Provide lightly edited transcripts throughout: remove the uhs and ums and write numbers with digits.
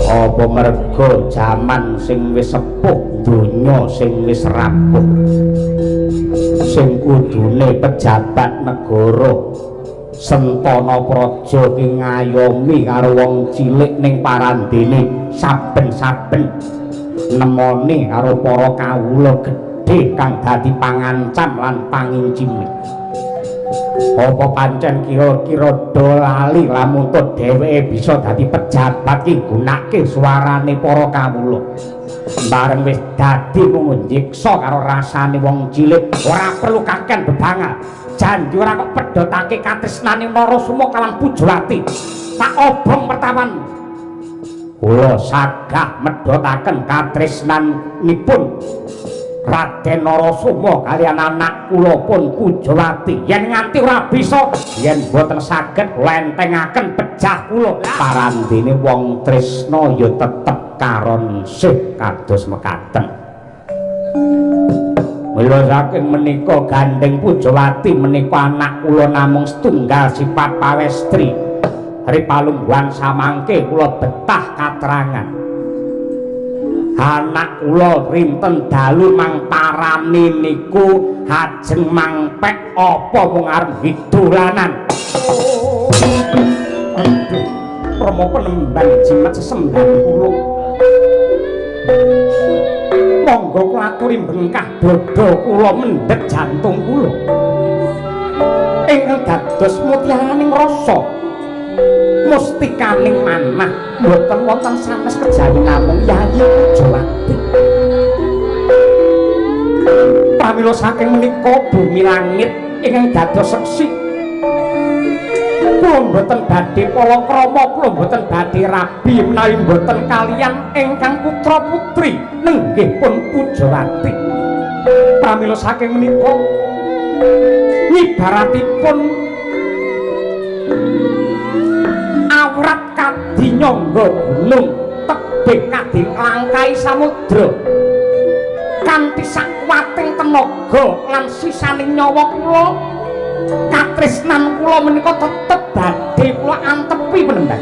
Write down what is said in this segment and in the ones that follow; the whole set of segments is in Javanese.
apa merga jaman sing wis sepuh donya sing wis rapuh sing kudune pejabat negara Sentana Praja ki ngayomi karo wong cilik ning parandene saben-saben nemoni karo para kawula gedhe kang dadi pangancam lan pangincime. Apa pancen kira-kira do lali lamun dheweke bisa dadi pejabat ki gunake suarane para kawula. Bareng wis dadi mung nyiksa karo rasane wong cilik ora perlu kaken bebangal. Janji ora kok pedhotake katresnane Narasoma kalang Pujawati. Tak obong pertawan. Kula sagah medhotaken katresnanipun Raden Narasoma kaliyan anak kula pun Pujawati. Yen nganti ora bisa, yen boten saged lentengaken pejah kula. Parandene wong tresna ya tetep karon sih kados mekaten. Mula saking menika Gandeng Pujawati menika anak kula namung setunggal sifat pawestri. Ripalungguhan samangke kula betah katerangan. Anak kula rinten dalu mang parani niku hajeng mangpek apa mung arep hidolanan. Promo penemban jimat sesembah kula. Monggo kulaturi bengkah dada kula mendhet jantung kula. Ingkang dados mutyaning rasa mustikaning manah mboten wonten sanes kejawi namung Yayi Pujawati. Pramila saking menika bumi langit ingkang dados seksi kula mboten badhe palakrama, kula mboten badhe rabi menawi mboten kaliyan ingkang putra putri nenggih pun Pujawati. Pramila saking menika ibaratipun awrat kadinyangga gunung tebih kadilangkai samudra kanthi sakwating tenaga lan sisaning nyawa kula katresnan kula menika tetep badhe kula antepi penemban.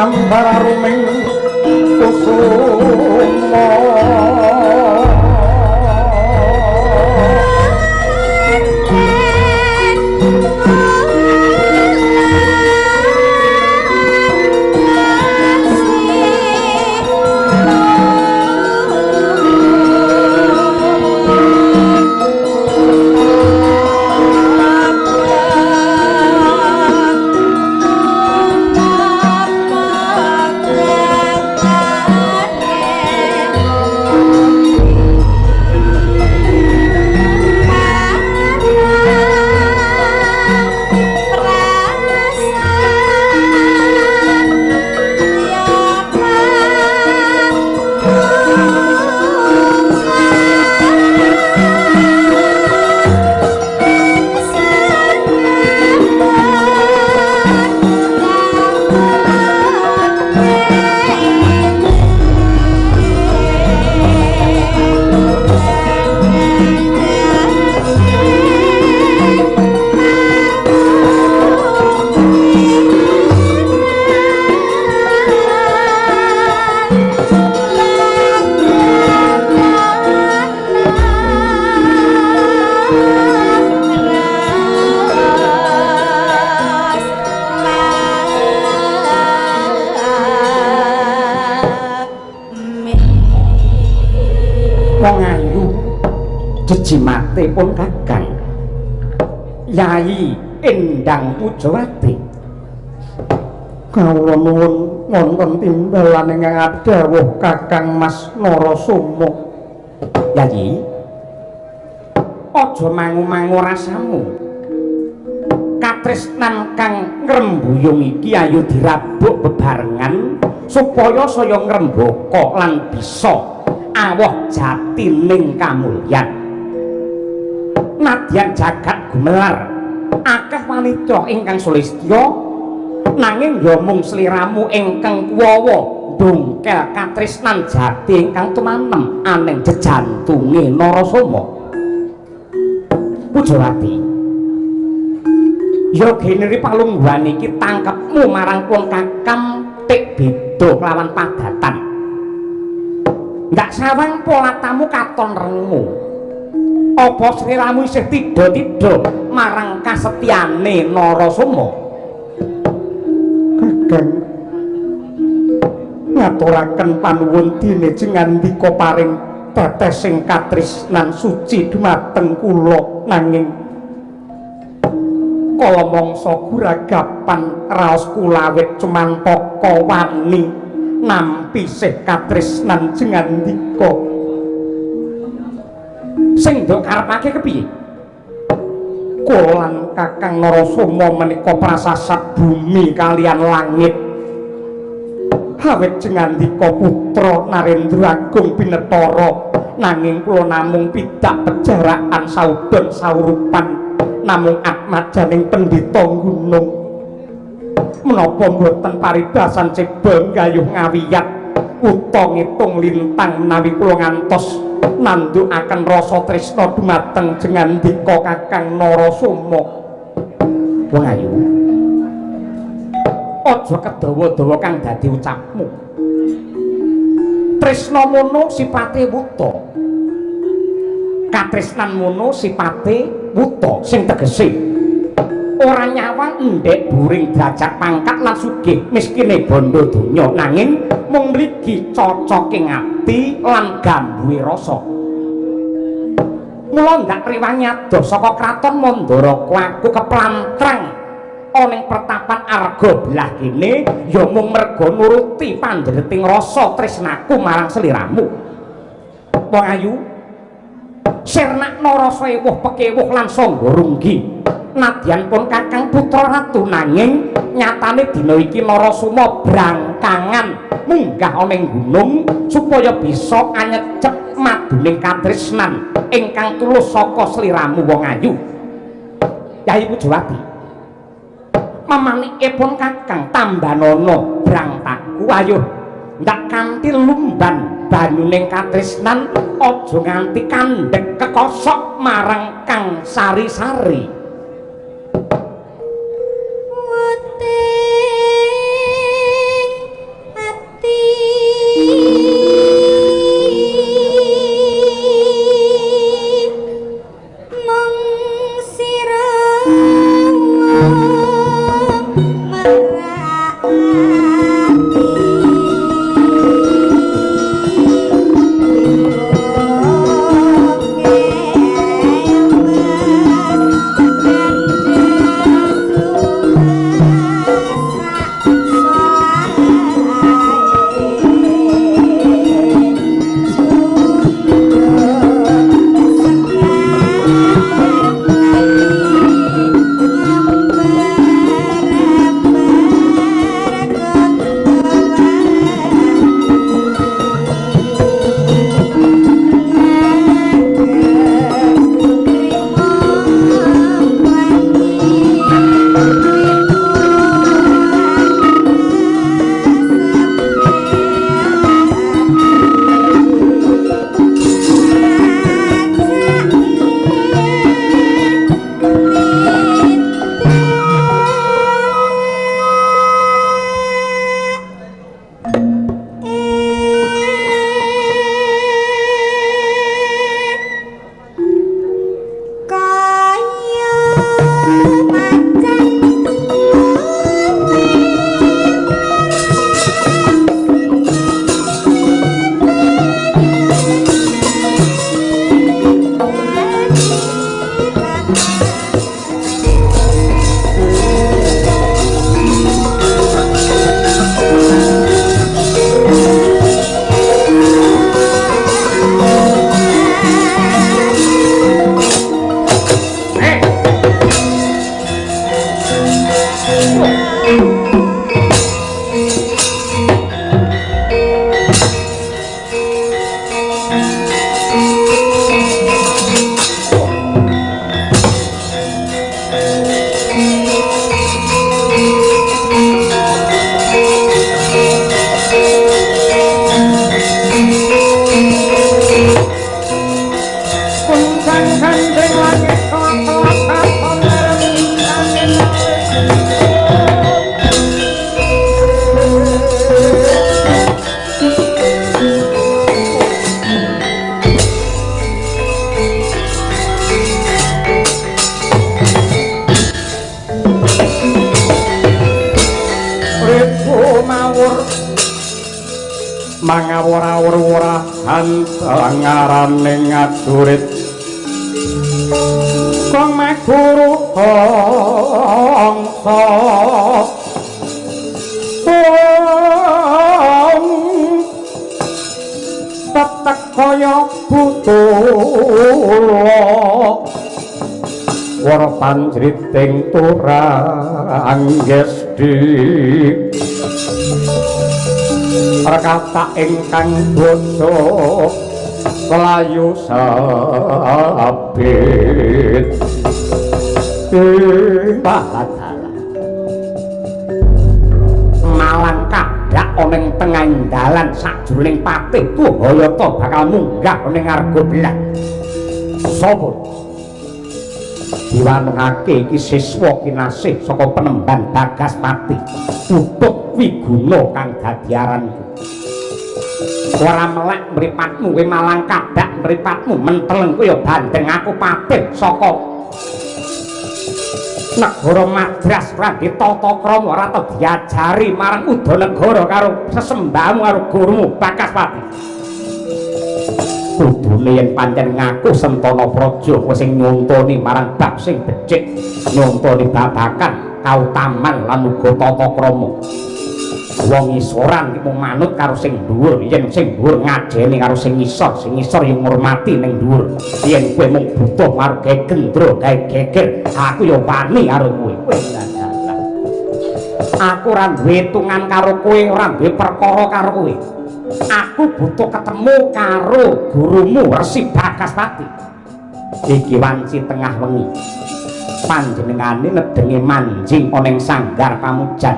ambaruming kusuma jejimate pun kakang Yayi Endang Pujawati kawula nuwun wonten timbalan ingkang dawuh Kakang Mas Narasoma. Yayi aja mangu-mangu rasamu, katresnan kang ngrembuyung iki ayo dirabuk bebarengan supaya saya ngrembaka lan bisa awoh jatining kamulyan. Nadyan jagat gumelar akeh wanita ingkang sulistya nanging ya mung sliramu ingkang kuwawa ndungkel katresnan jati ingkang tumanem aning jejantunge Narasoma. Pujawati ya generi palungguhan iki tangkepmu marang pun kakang tik beda kelawan padatan ndak sawang polatamu katon rengmu. Apa sliramu isih tida-tida marang kasetyane Narasoma? Kakang ngaturaken panuwun dinejeng ngandika paring tetesing katresnan suci dumateng kula nanging kala mangsa guragapan raos kula awit cumantaka wani nampi sih katresnan jengandika sing ndok karepake kepiye? Kula lan Kakang Narasoma menika prasasat bumi kalian langit. Awit jengandika putra Narendra Agung Pinetara nanging kula namung pidak pejarakan saudon saurupan namung atmajaning pendhita gunung. Menapa mboten paribasan cebol gayuh ngawiyat uta ngitung lintang menawi kula ngantos nandukaken rasa tresna dumateng jengandika Kakang Narasoma. Wong ayu aja kedawa-dawa kang dadi ucapmu. Tresna mono sipate wuta, katresnan mono sipate wuta sing tegese ora nyawang endhek buring derajat pangkat lan sugih miskine bondo donya nanging mung mligi cocoking ati lan gambuhe rasa. Mula ndak riwangi adoh saka kraton Mandara aku keplantrang ana ing pertapan Arga belah kene ya mung merga nuruti pandhereting rasa tresnaku marang sliramu. Wong ayu sirnakna rasa ewuh pekewuh lan sangga runggi. Nadyan pun Kakang putra ratu nanging nyatane dina iki Narasoma brangkangan munggah ana ing gunung supaya bisa anyecep maduning katresnan ingkang tulus saka sliramu wong ayu. Yayi Pujawati mamanikipun Kakang Tambanana brangtaku ayo ndak kanthi lumban banyuning katresnan aja nganti kandhek kekosok marang Kang Sari-sari. mangawora-wora antangaraning ngadurit kang meguru angsa tetek kaya butula wara panjriting turanggesdi rekata ingkang basa layu sabit bahatala malang kadak oneng tengah dalan sajroning patih Tuhayata bakal munggah ning arga belah sapa diwanungake iki siswa kinasih saka penemban Bagaspati Utut Wiguna kang dadi aranku ora melek mripatmu kowe malang kadak mripatmu menteleng kaya bandeng aku patih saka negara Madras ora ditata krama ora tau diajari marang Udanegara karo sesembahmu karo gurumu Bagaspati kudune yen pancen ngaku Sentana Praja kowe sing nyontoni marang bab sing becik nyontoni babakan kautaman lan uga tata krama wong isoran iki mung manut karo sing dhuwur yen sing dhuwur ngajeni karo sing isor yo ngurmati ning dhuwur yen kowe mung butuh karo gawe gendro gawe geger aku yo wani karo kowe aku ora duwe tungan karo kowe ora duwe perkara karo kowe aku butuh ketemu karo gurumu Resi Bagaspati iki wanci tengah wengi panjenengane nedengi manjing ana ing sanggar pamujan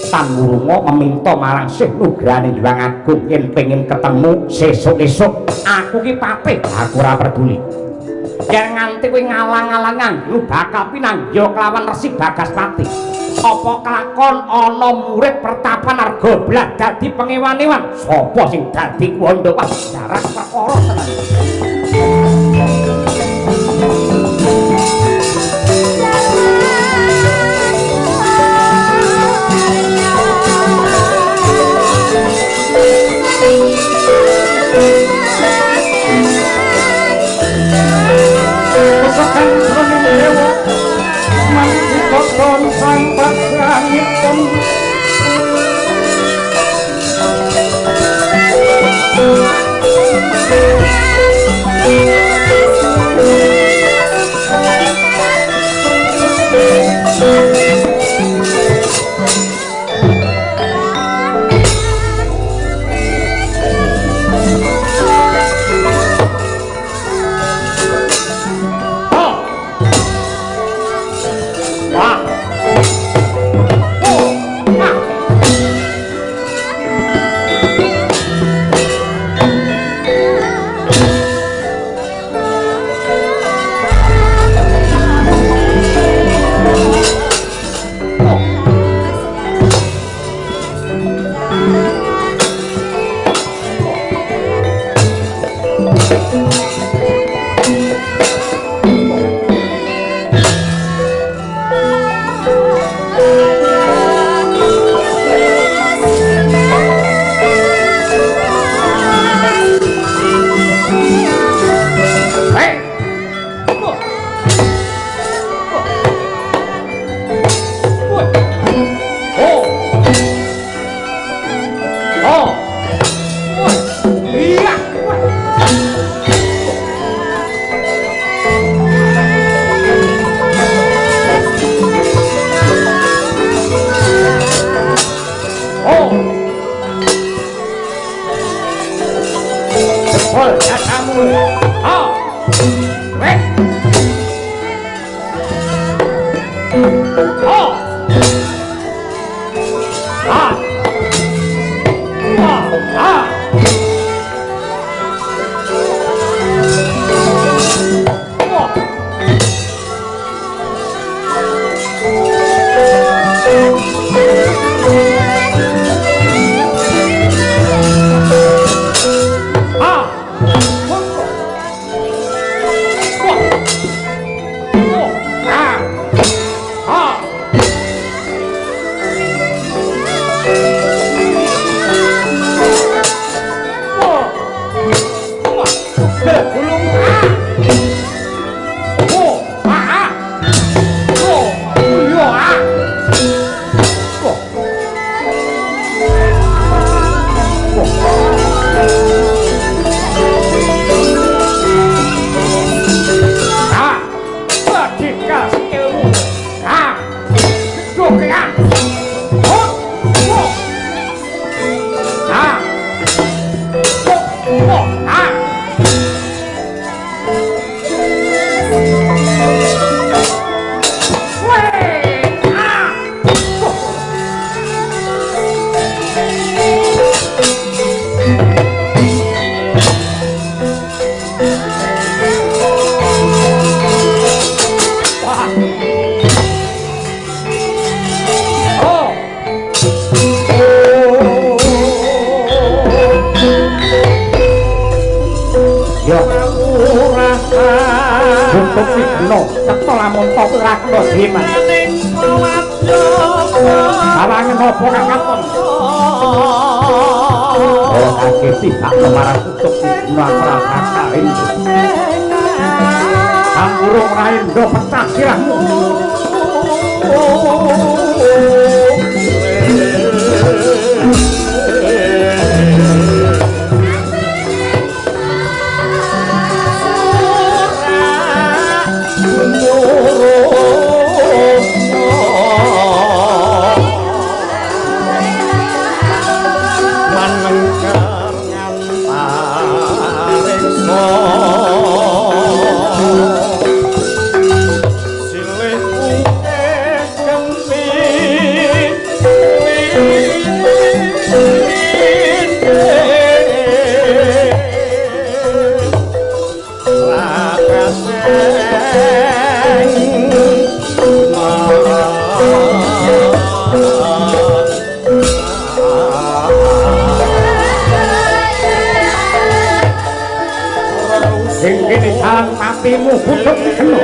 Tanwurunga meminta marang Syekh Nugrane Hyang Agung yen pengin ketemu sesuk-esuk aku ki patih aku ora peduli yen nganti kowe ngalang-alangan lu bakal pinanggih kelawan Resi Bagaspati apa kelakon ana murid pertapan Argoblah dadi pengewan-ewan sapa sing dadi kuwanda wah darat perkara tenan Pesakan srengeng dewa manti koton sang pagrangipun Untuk Wigena cetha lamun ta ora kena diman. Sawangen apa kang katon? Oh kaki tidak marang Untuk Wigena prakarin. Angurung raindo pecah sirahmu. Patimu Untuk Wigena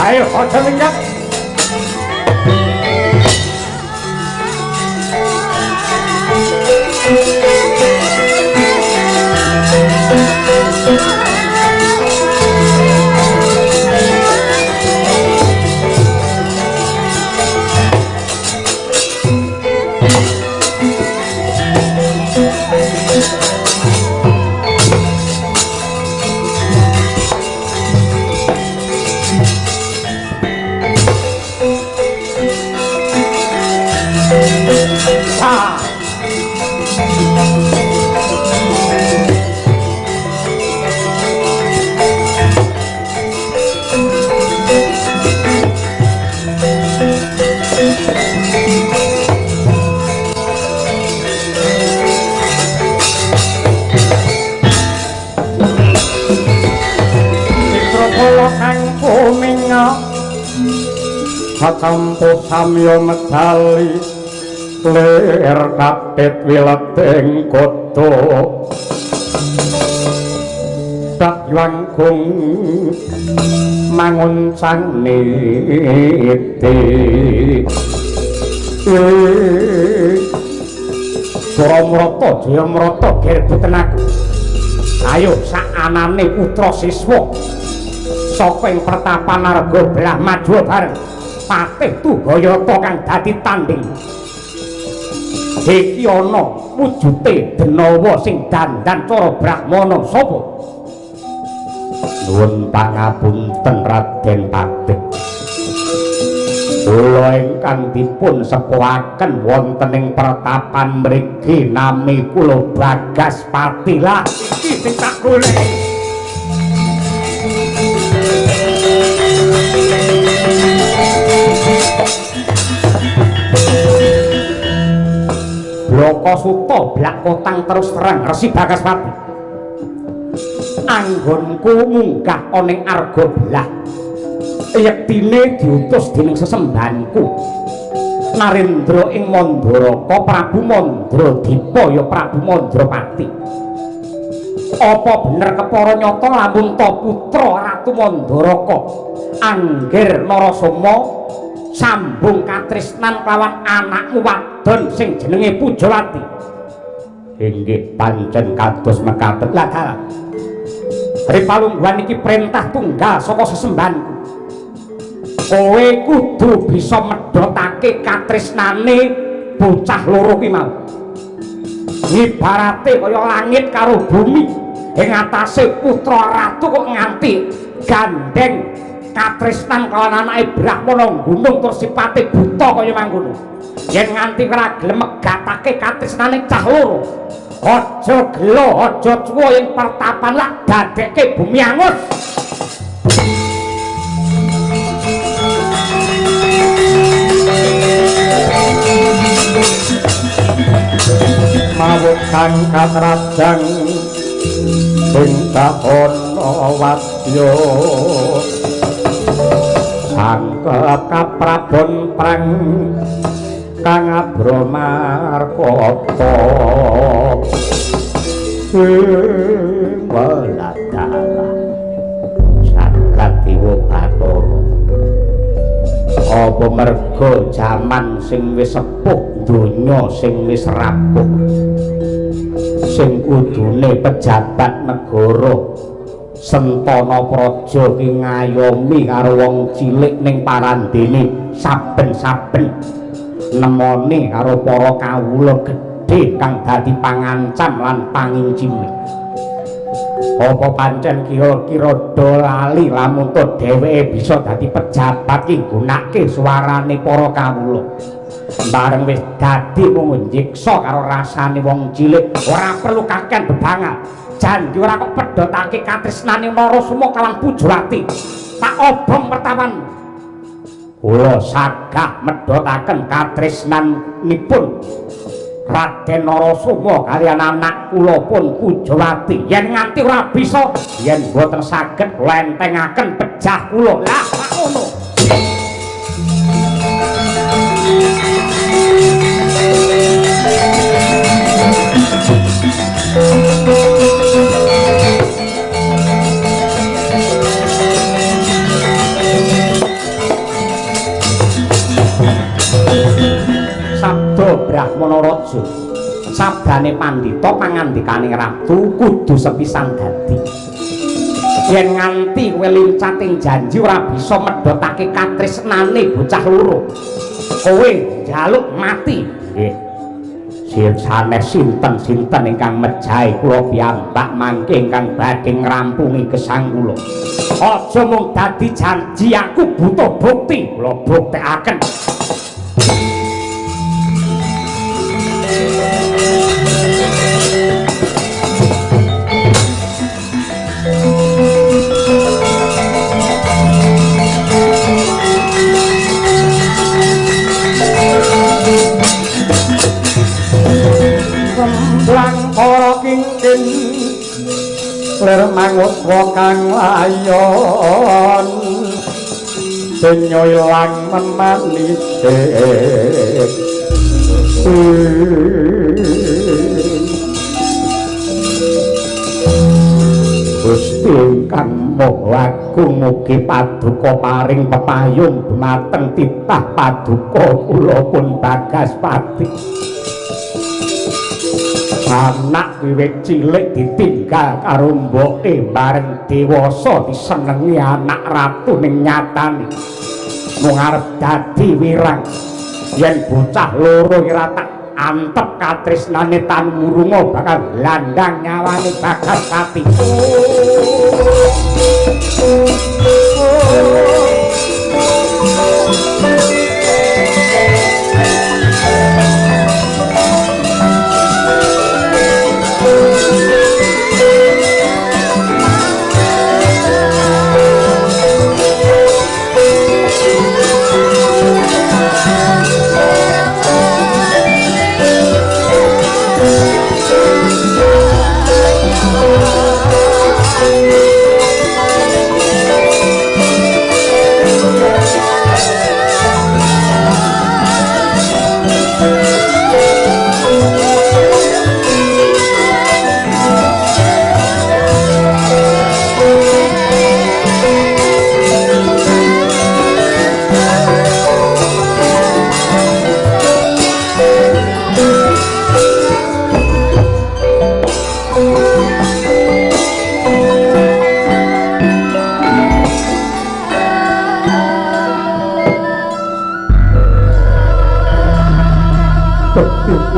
Ayo, aja minyak. Kacampur samya medali lir kapit wileteng koto dak wangkung manguncang niti Suramrata Jayamrata gerbeten aku ayo sak anane putra siswa saka ing pertapan Narga Belah maju bareng Patih Tuhayata kang dadi tanding. Iki ana wujude Denawa sing dandan cara Brahmana sapa? Nuwun pangapunten Raden Patih. Kula ingkang dipun sepuhaken wonten ing pertapan mriki nami kula Bagaspati. Lah iki sing tak golek. Lokasuta blak kotang terus terang Resi Bagaspati. Anggonku munggah ana ing Arga Belah. Yektine diutus dening sesembahanku Narendra ing Mandaraka Prabu Mandradipa ya Prabu Mandrapati. Apa bener kepara nyata lamun ta putra Ratu Mandaraka Anggir Narasoma sambung katresnan kelawan anakmu wadon sing jenenge Pujawati? Inggih pancen kados mekaten. Lah dalah Ripalungguhan iki perintah tunggal saka sesembahanku. Kowe kudu bisa medhotake katresnane bocah loro ki mau. Ibarate kaya langit karo bumi ing atase putra ratu kok nganti gandeng katresnan kalawan anake Brahmana gunung tur sipate buta kaya mangkono. Yen nganti ora gelem megatake katresnane cah loro, aja gelo, aja cuwo ing pertapan lak dadekke bumi angus. Mawut kang katrajang sing kaono wadya sangkep kaprabon prang kang abramarkata sing waladala sagad dewa Bathara. Apa merga jaman sing wis sepuh, donya sing wis rapuh, sing kudune pejabat negara Sentana Praja ki ngayomi karo wong cilik ning parandene saben-saben nemoni karo para kawula gedhe kang dadi pangancam lan pangincime. Apa pancen kira-kira do lali lamun to dheweke bisa dadi pejabat ki gunake suarane para kawula. Bareng wis dadi mung nyiksa karo rasane wong cilik, ora perlu kakean bebangal. Janji ora kok pedhotake katresnane Narasoma kawan Pujawati. Tak obong pertawan. Kula sagah medhotaken katresnanipun Raden Narasoma kaliyan anak kula pun Pujawati. Yen nganti ora bisa, yen boten saged lentengaken pejah kula. Lah kok ngono. Sabda Brahmana Raja, sabdane pandhita pangandikaning ratu kudu sepisan dadi. Yen nganti kowe lincating janji ora bisa medhotake katresnane bocah loro, kowe njaluk mati. Nggih. Sanes sinten-sinten ingkang mejahi kula piyambak mangke ingkang badhe ngrampungi gesang kula. Aja mung dadi janji, aku butuh bukti. Kula buktekaken. Lang para kingkin lir mangut kang layon donya ilang menanise Gusti kang moho agung mugi paduka paring pepayung dumateng titah paduka kula pun Bagaspati. Anak wiwit cilik ditinggal karo mboke bareng dewasa disenengi anak ratu ning nyatane mung arep dadi wirang. Yen bocah loro ora tak antep katresnane tan murunga bakal landang nyawane Bagaspati.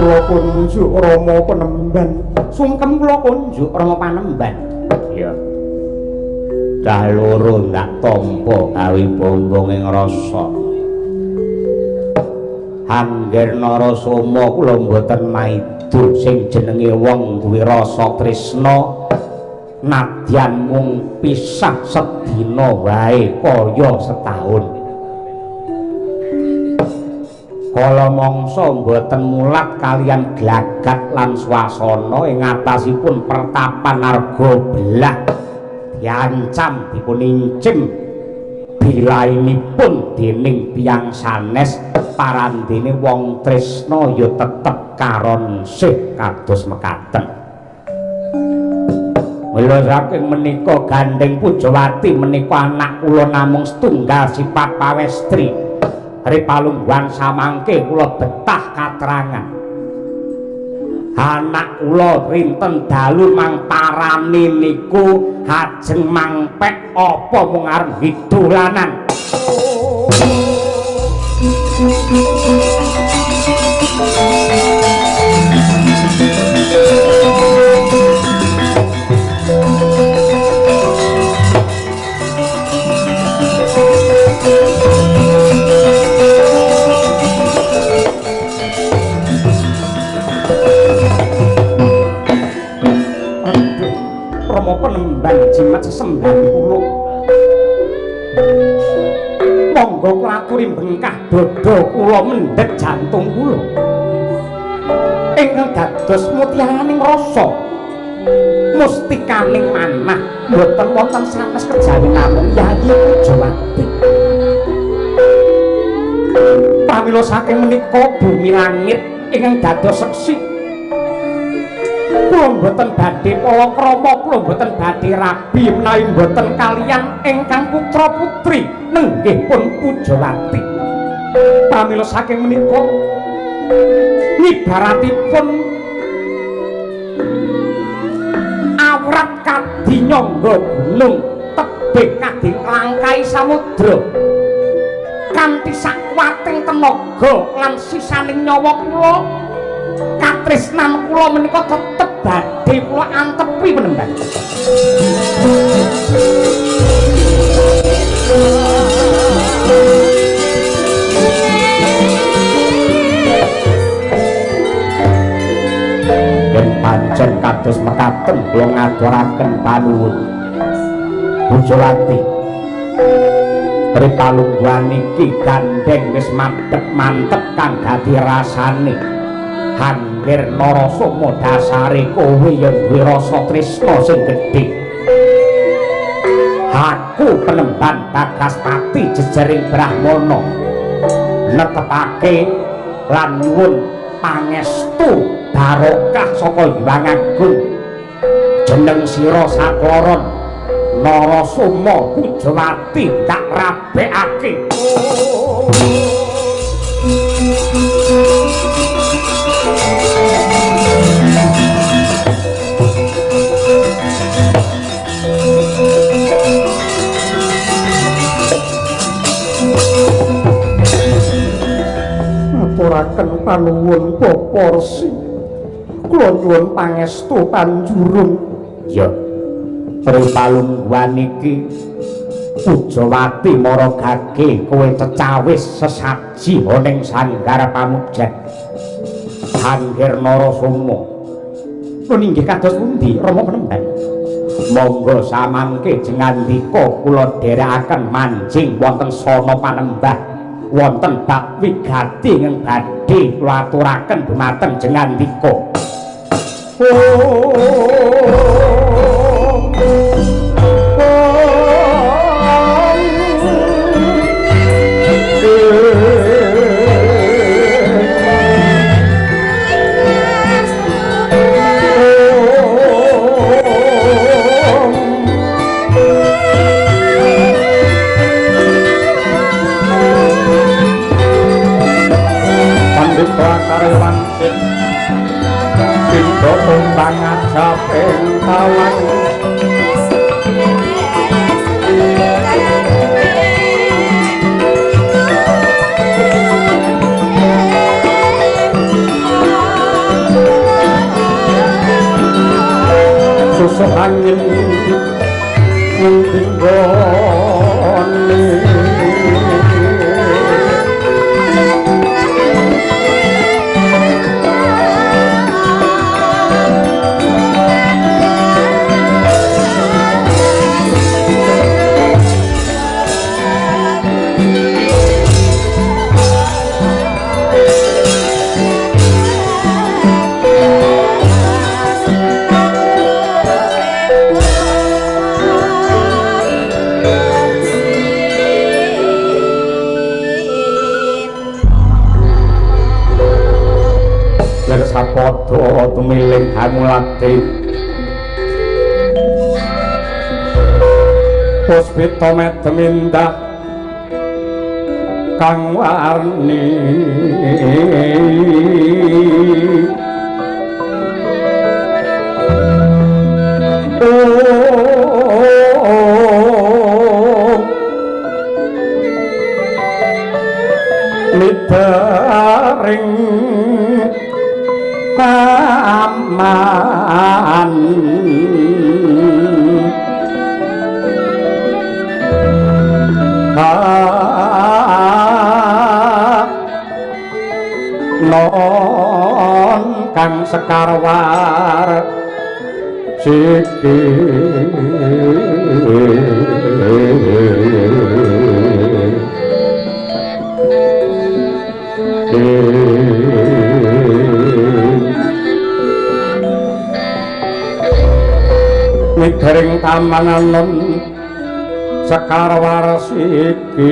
kula kunjuk Rama Panemban. Sungkem kula kunjuk Rama Panemban. Iya. Cah loro ndak tampa gawe bombong ing rasa. Angger Narasoma kula mboten maido sing jenenge wong duwe rasa tresna nadyan mung pisah sedina wae kaya setahun. Kala mangsa mboten mulat kalian glagat lan swasana ing atasipun pertapan Arga Belah diancam dipun incim bilainipun dening tiyang sanes parandene wong tresna ya tetep karon sih kados mekaten. Mula saking menika Gandeng Pujawati menika anak kula namung setunggal sifat pawestri. Ripalungguhan samangke kula betah katerangan. Anak kula rinten dalu mang parani niku hajeng mangpek apa mung arep hidulanan. Rama Panemban jimat sesembah kula. Monggo klaturi bengkah dada kula mendhet jantung kula. Ingkang dados mutiaraning rasa mustikaning manah mboten wonten sanes kejawi namung Yayi Pujawati. Pramila saking menika bumi langit ingkang dados seksi kula mboten badhe palakrama, kula mboten badhe rabi menawi mboten kaliyan ingkang putra putri nenggih pun Pujawati. Pramila saking menika nibaratipun awrat kadinyangga gunung tebih kading langkai samudra kanthi sakwating tenaga lan sisaning nyawa kula katresnan kula menika tetep badhe kula antepi Panemban. Yen pancen kados mekaten kula ngaturaken panuwun Pujawati. Ripalungguhan iki Gandeng wis mantep kang dadi rasane. Angger Narasoma dasare kowe yen duwe rasa tresna sing gedhe. Aku Panemban Bagaspati jejering Brahmana netepake lan nyuwun pangestu barokah saka Hyang Agung jeneng sira sakloron Narasoma Pujawati tak rabekake. Aturaken panuwun Bapa Resi. Kula nyuwun pangestu panjurung. Ya. Ripalungguhan iki Pujawati maragake kowe cecawis sesaji ning sanggar pamujat. Angger Narasoma. Pun inggih kados pundi Rama Panemban? Monggo samangke jengandika kula dherekaken manjing wonten Sana Panembah. Wonten bab wigati ingkang badhe kula aturaken dumateng jengandika. Banget capek tawan angin nguntinggoni padha tumiling hamulati puspita metemindah kang warni mitering paman non kang sekarwar siki mitering tamanan sekarwar siki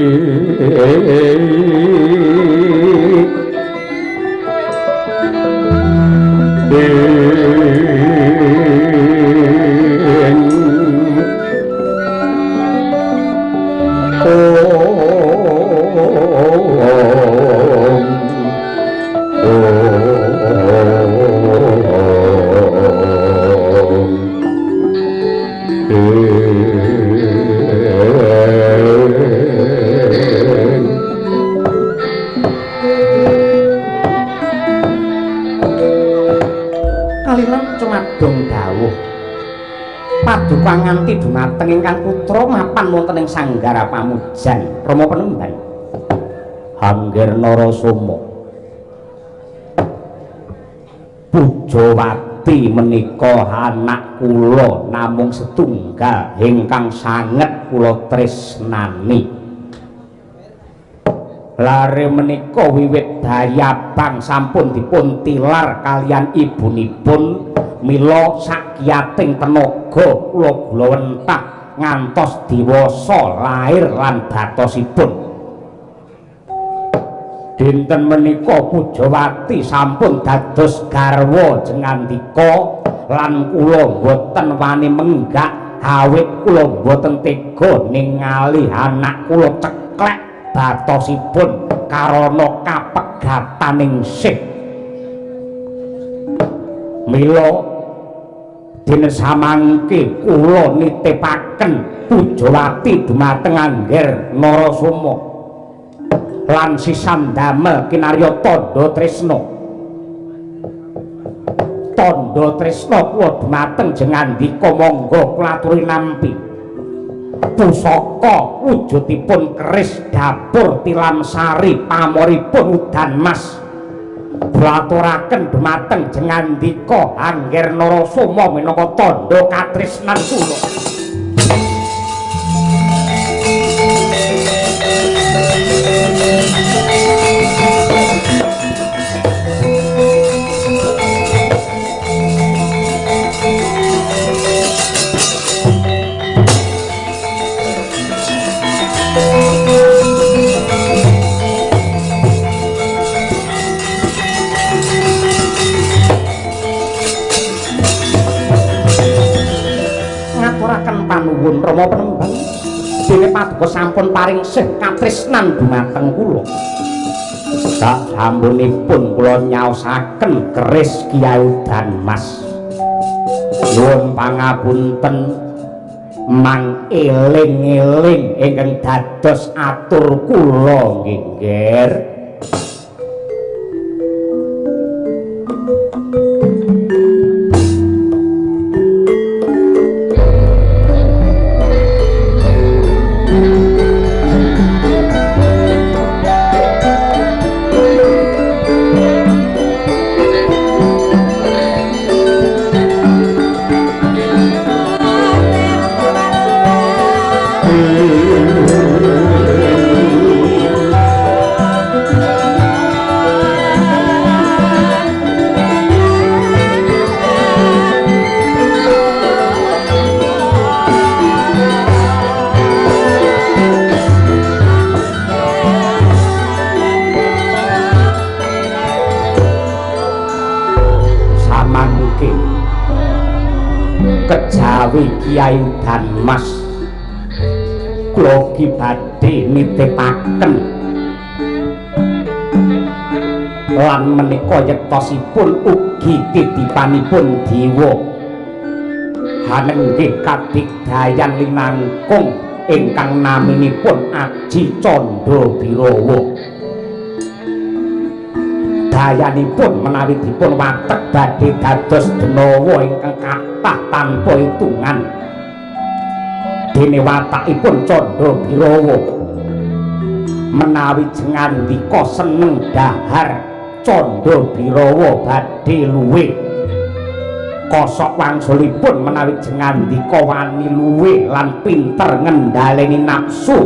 paduka nganti dumateng ingkang putra mapan wonten ing sanggara pamujan Rama Penemban Hangger Narasoma Pujawati menika anak kula namung setunggal ingkang sanget kula tresnani lare menika wiwit dayabang sampun dipun tilar kalian ibunipun mila sakyating tenaga kula glawentah ngantos diwasa lair lan batosipun dinten menika Pujawati sampun dados garwa jengandika lan kula boten wani menggak awit kula boten tega ningali anak kula ceklek batosipun karana kapegataning sih mila dene samangke kula nitipaken Pujawati dumateng Angger Narasoma lan sisan damel kinarya tandha tresna kula dumateng jengandika monggo kula aturi nampi pusaka wujudipun keris dapur tilam sari pamoripun udan mas kulaturaken dumateng jengandika Angger Narasoma minangka tandha katresnan kula panuwun Rama Penemban dene paduka sampun paring sih katresnan dumateng kula sak sampunipun kula nyaosaken keris Kyai Udan Mas nuwun pangapunten mang eling-eling ingkang dados atur kula nggih Nger kejawi Kyai dan Mas kula ki badhe nitipaken lan menika yektosipun ugi titipanipun Dewa hanenggih kadigdayan linangkung ingkang naminipun Aji Candra Birawa dayanipun menawi dipun watek badhe dados denawa ingkang kathah tanpa hitungan dene watakipun Candra Birawa menawi jengandika seneng dahar Candra Birawa badhe luwih kosok wangsulipun menawi jengandika wani luwih lan pinter ngendhaleni nafsu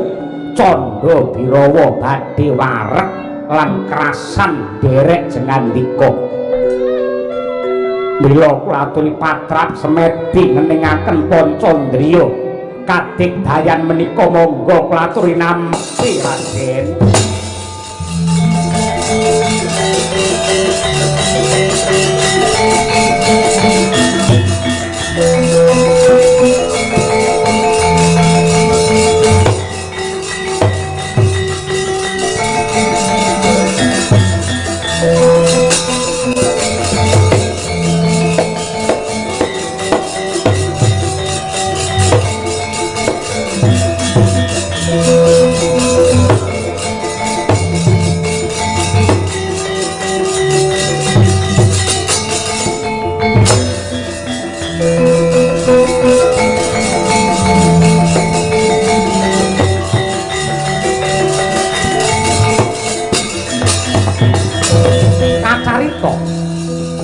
Candra Birawa badhe wareg lan krasan derek jengandika mila kula aturi patrap semedi ngeningaken Pancandriya kadigdayan menika monggo kula aturi nampi Raden.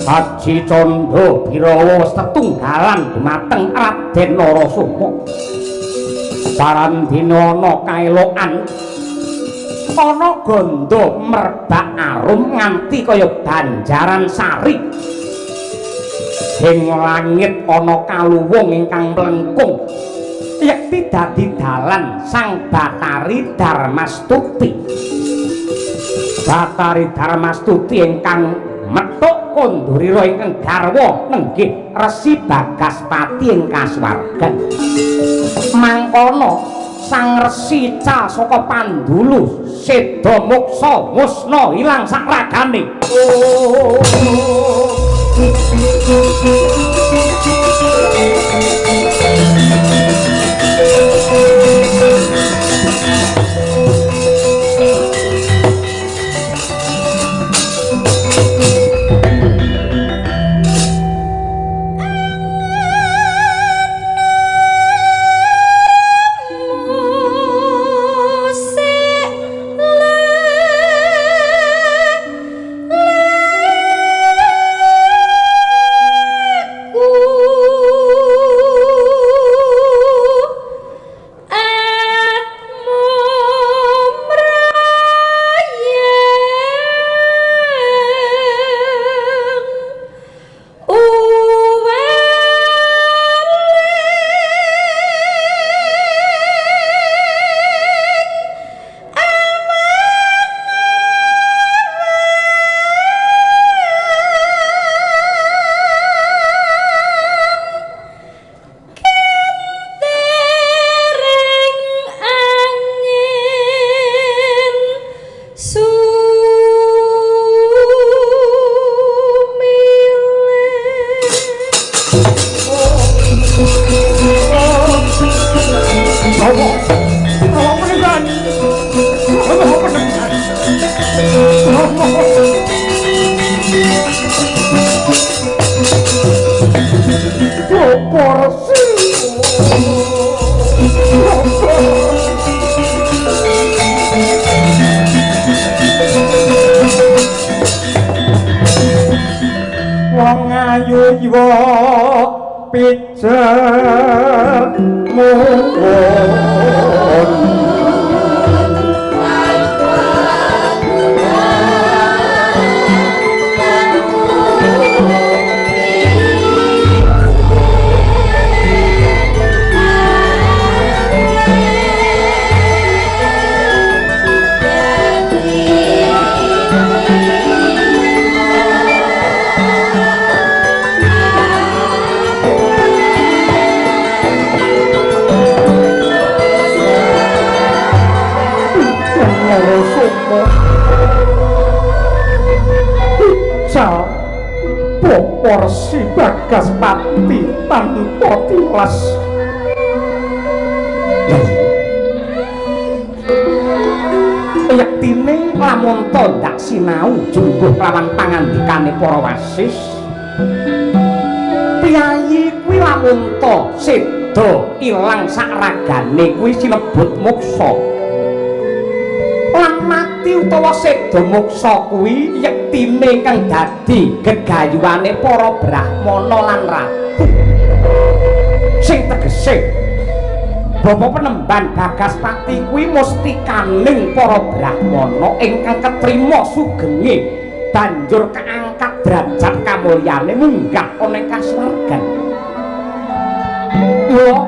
Aji Candra Birawa setunggalan dumateng Raden Narasoma parandina ana kaelokan ana gandha merbak arum nganti kaya banjaran sari ing langit ana kaluwung ingkang mlengkung yekti dadi dalan Sang Batari Darmastuti Batari Darmastuti ingkang metuk Kondurira ingkang garwa nenggih Resi Bagaspati ing kasuwargan mangkono Sang Resi Ca saka Pandulu seda muksa musna ilang sakragane wong ayu iwa pijet muwa sapa Resi Bagaspati tanpa tilas. Yektine lamun to ndak sinau jumbuh lawan pangandikane para wasis, piyayi kuwi lamun to seda ilang sak ragane kuwi sinebut muksa. Lan mati utawa seda muksa kuwi yektine kang dadi gegayuhane para brahmana lan ratu. Sing tegese Bapak Penemban Bagaspati kuwi mustikaning para brahmana ingkang ketrima sugenge banjur kaangkat derajat kamulyane munggah ana ing kasuwargan. Mula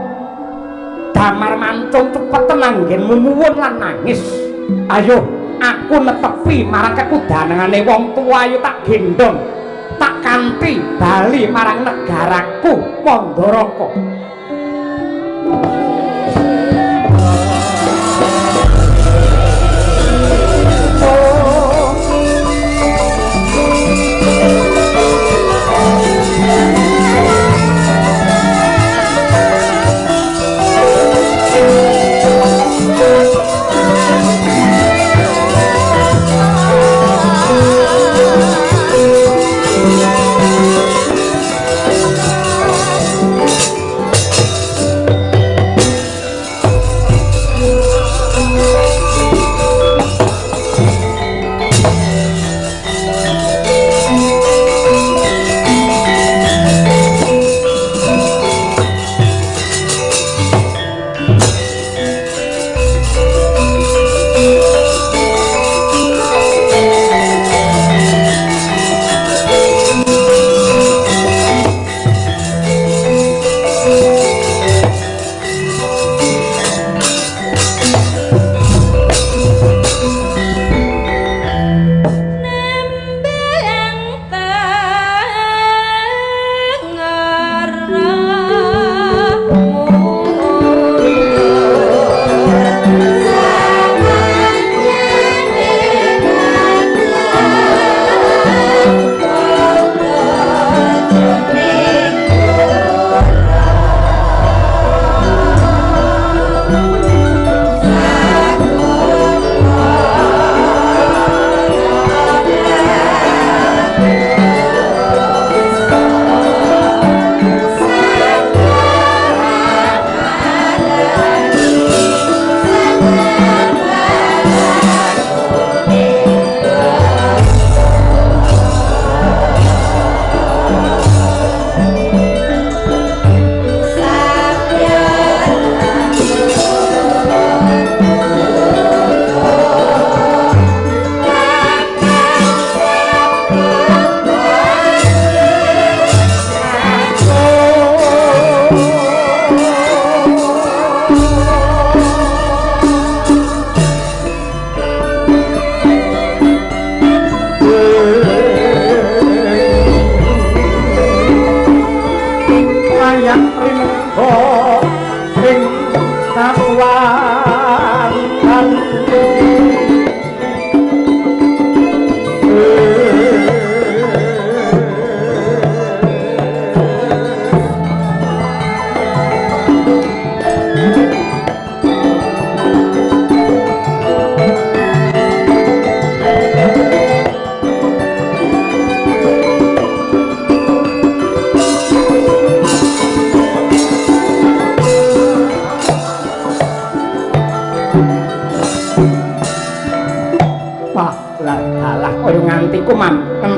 damar mancung cepet tenanggenmu nuwun lan nangis. Ayo aku netepi marang kekudanane wong tuwa, ayo tak gendong tak kanthi bali marang negaraku Mandaraka.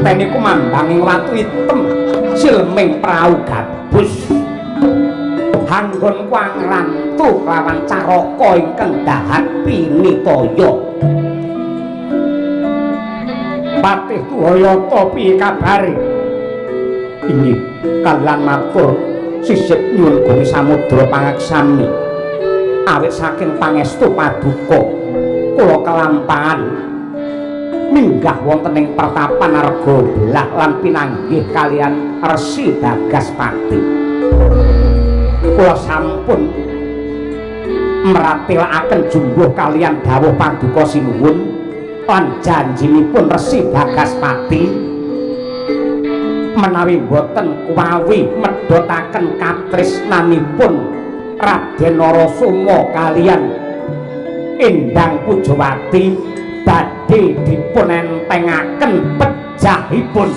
ngenteni kumambanging watu item silming prau gabus hanggon kwangrantu lawan caraka ingkang dahat pinitaya. Patih Tuhayata piye kabare? Inggih kalan matur sisip nyuwun Gusti Samudra pangaksami awit saking pangestu paduka kula kelampahan minggah wonten ing pertapan Arga Belah lan pinanggih kalian Resi Bagaspati. Kula sampun meratelaken jumbuh kalian dawuh paduka sinuwun lan janjinipun Resi Bagaspati menawi boten kuwawi medhotaken katresnanipun Raden Narasoma kaliyan Endang Pujawati badhe dipun entengaken pejahipun.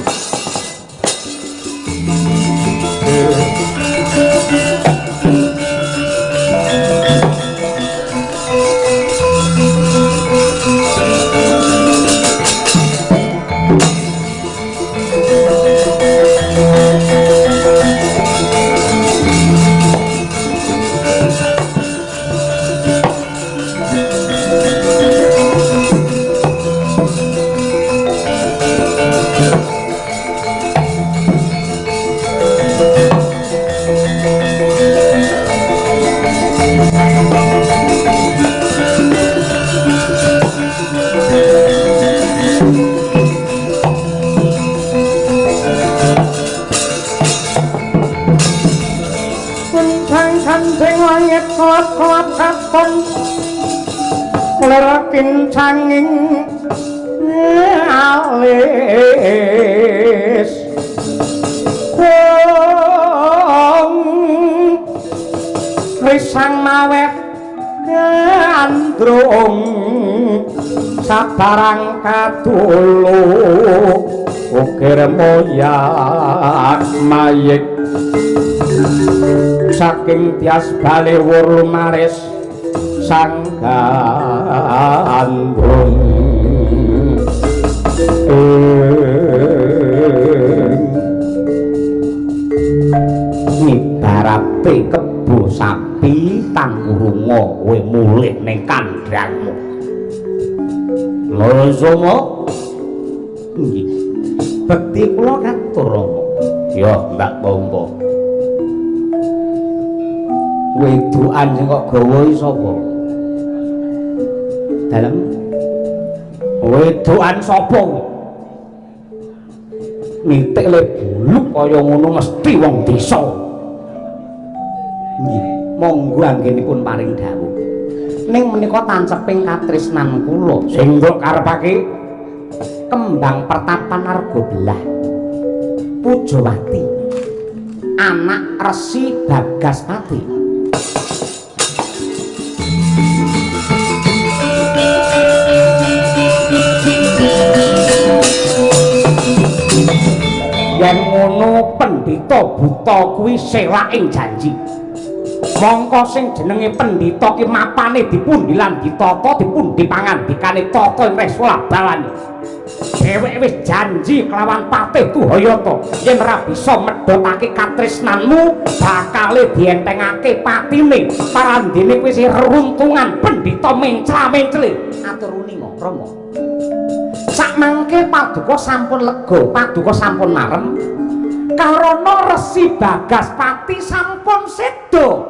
Kincanging alis risang mawet gandrung sabarang katulu ukir moyak mayik saking tias bali wur lumaris sang gandrung ngibarate kebo sapi tangurunga kowe mulih ning kandhangmu. Narasoma nggih bekti kula katur Rama. Ya Mbak Pompo wedokan sing kok gawa iki sapa? Dalem wedokan sapa kuwi? Nitik le buluk kaya ngono mesti wong desa. Nggih, monggo anggenipun paring dawuh. Ning menika tanceping katresnan kula sing kok karepake kembang pertapan Argabelah. Pujawati anak Resi Bagaspati. Yen ngono pendhita buta kuwi selaking janji. Mongko sing jenenge pendhita ki mapane dipundi lan ditata dipundi pangandikane tata ing Reswala Balani. Dheweke wis janji kelawan Patih Tuhayata yen ora bisa medhotake katresnanmu bakale dientengake patine parandene kuwi sing reruntungan pendhita mencla-mencli. Atur nuwun Rama. Sakmangke paduka sampun lega, paduka sampun marem. Karana Resi Bagaspati sampun seda.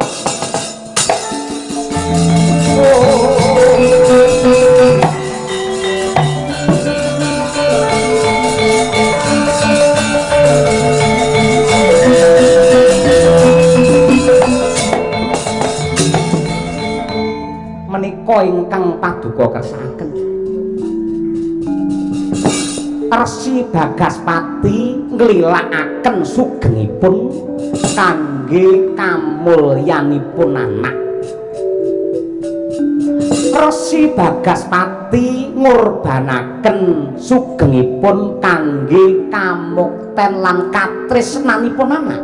Menika ingkang paduka kersakaken. Resi Bagaspati nglilakaken sugengipun kangge kamulyanipun anak. Resi Bagaspati ngurbanaken sugengipun kangge kamukten lan katresnanipun anak.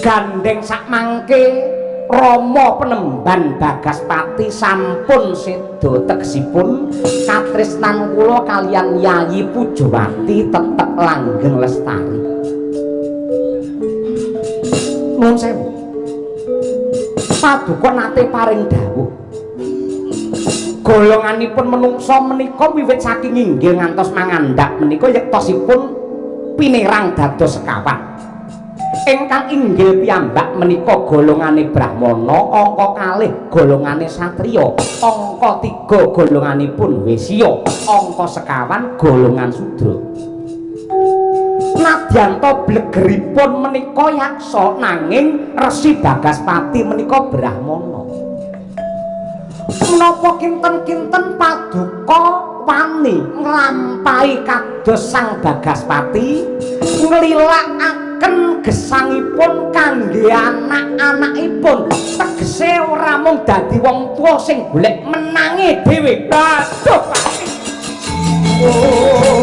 Gandeng sakmangke Rama Penemban Bagaspati sampun seda tegesipun katresnan kula kaliyan Yayi Pujawati tetep langgeng lestari. Nuwun sewu. Paduka nate paring dawuh. Golonganipun menungsa menika wiwit saking inggil ngantos mangandhak menika yektosipun pinerang dados sekawan. Ingkang inggil piyambak menika golongane Brahmana, angka kalih golongane Satriya, angka 3 golonganipun Wisya, angka sekawan golongan Sudra. Nadyanto blegeripun menika yaksa nanging Resi Bagaspati menika Brahmana. Menapa kinten-kinten paduka wani nglampahi kados Sang Bagaspati nglilakaken gesangipun kangge anak-anakipun tegese ora mung dadi wong tuwa sing golek menange dhewe. Aduh Pati. Oh.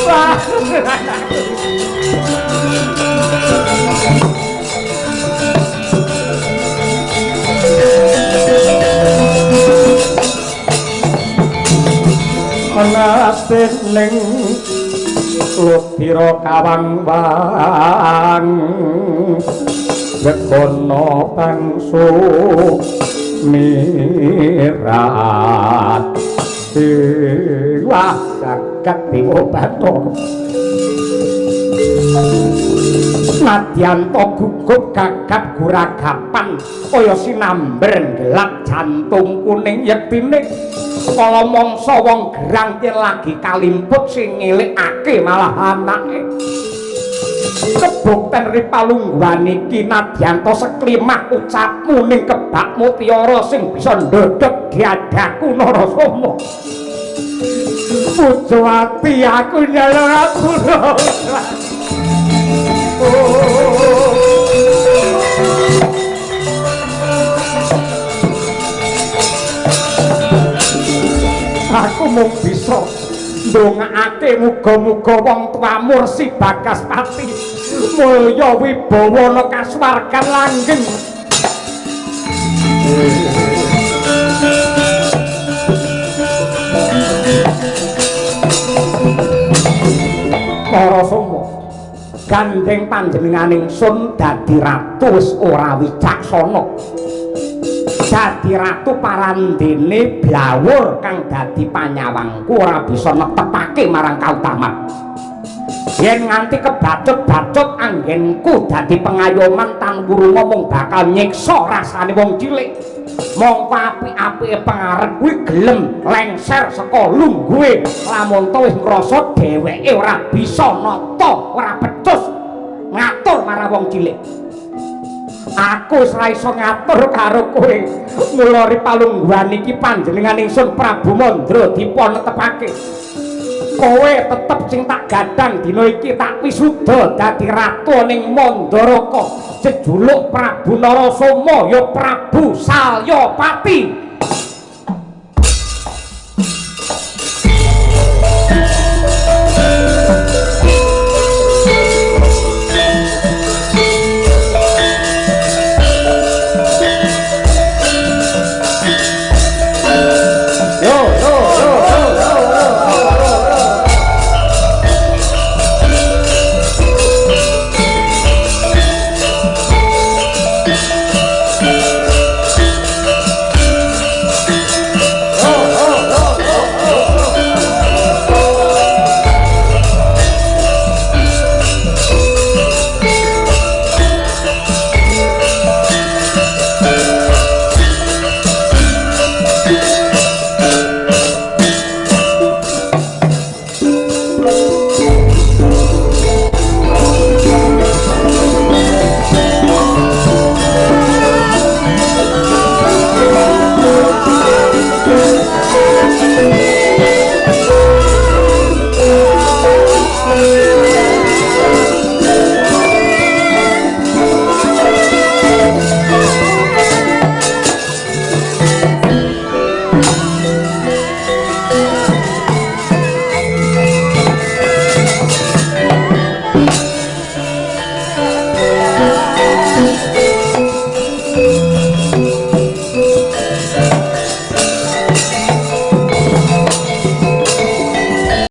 Wah. Anastening Lutira kawang-wang Bekono bangsu mirat Wah jagat dewa Bathara Nadyanto gugup gagap guragapan kaya sinamber gelap jantung kuning yektine kala mangsa wong gerang yen lagi kalimput sing ngelikake malah anake kebukten ripalungguhan iki Nadyanto seklimah ucapmu ning kebak mutiara sing bisa ndodhok diadaku Narasoma Pujawati aku nyalahku aku mung bisa ndongaake muga-muga wong tuamu Si Bagaspati mulya wibawa ana kasuwargan langgeng. Narasoma gandeng panjenenganing sun dadi ratu wis ora wicaksana dadi ratu parandene blawur kang dadi panyawangku ora bisa netepake marang kautaman yen nganti kebacut-bacut anggenku dadi pengayoman tan wurunga mung bakal nyiksa rasane wong cilik mongko apik-apike pangarep kuwi gelem lengser saka lungguhe lamun to wis ngrasa dheweke ora bisa nata ora becus ngatur marang wong cilik aku wis ora iso ngatur karo kowe mula ripalungguhan iki panjenengan ingsun Prabu Mandra dipun netepake kowe tetep sing tak gadang dina iki tak wisuda dadi ratu ning Mandaraka jejuluk Prabu Narasoma ya Prabu Salyapati